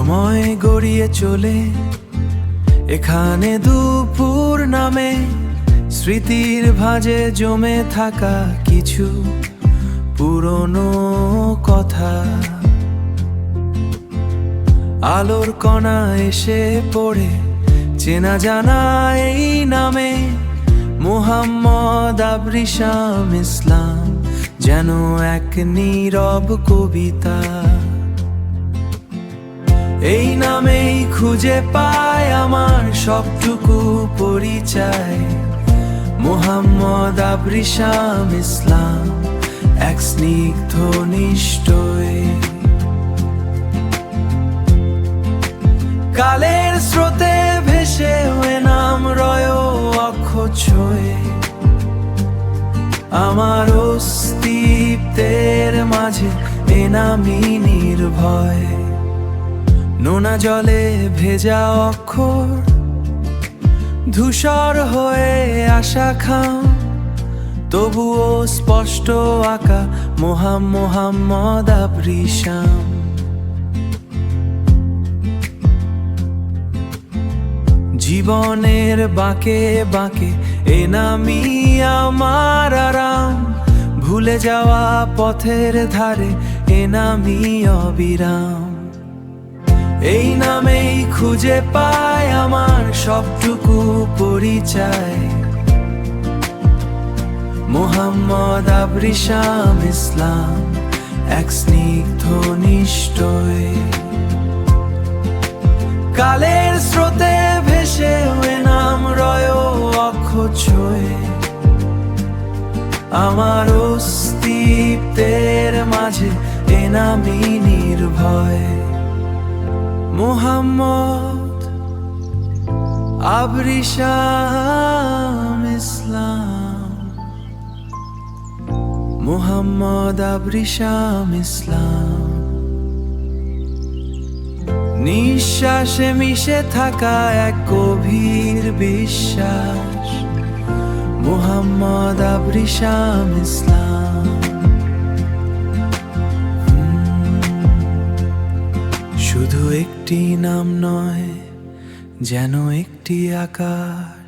সময় গড়িয়ে চলে এখানে দুপুর নামে স্মৃতির ভাঁজে জমে থাকা কিছু পুরনো কথা। আলোর কণা এসে পড়ে চেনা জানা এই নামে মোহাম্মদ আবরিশাম ইসলাম, যেন এক নীরব কবিতা। এই নামেই খুঁজে পায় আমার সবটুকু পরিচয়, মোহাম্মদ আবরিশাম ইসলাম, এক স্নিগ্ধ নিষ্ঠই। কালের স্রোতে ভেসে হয়ে নাম রয় অক্ষয়, আমার অস্তিত্বের মাঝে এ নামই নির্ভয়। নোনা জলে ভেজা অক্ষর ধূসর হয়ে আসা খাম, তবুও স্পষ্ট আঁকা মোহাম্মদ আবরিশাম। জীবনের বাঁকে বাঁকে এ নামই আমার আরাম, ভুলে যাওয়া পথের ধারে এ নামই অবিরাম। এই নামেই খুঁজে পায় আমার সবটুকু পরিচয়, মোহাম্মদ আবরিশাম ইসলাম, এক স্নিগ্ধ নিষ্ঠই। কালের স্রোতে ভেসে হয়ে নাম রয় অক্ষয়, আমার অস্তিত্বের মাঝে এ নামই নির্ভয়। মোহাম্মদ আবরিশাম ইসলাম, মোহাম্মদ আবরিশাম ইসলাম। নিঃশ্বাসে মিশে থাকা এক গভীর বিশ্বাস, মোহাম্মদ আবরিশাম ইসলাম। শুধু একটি নাম নয়, যেন একটি আকাশ।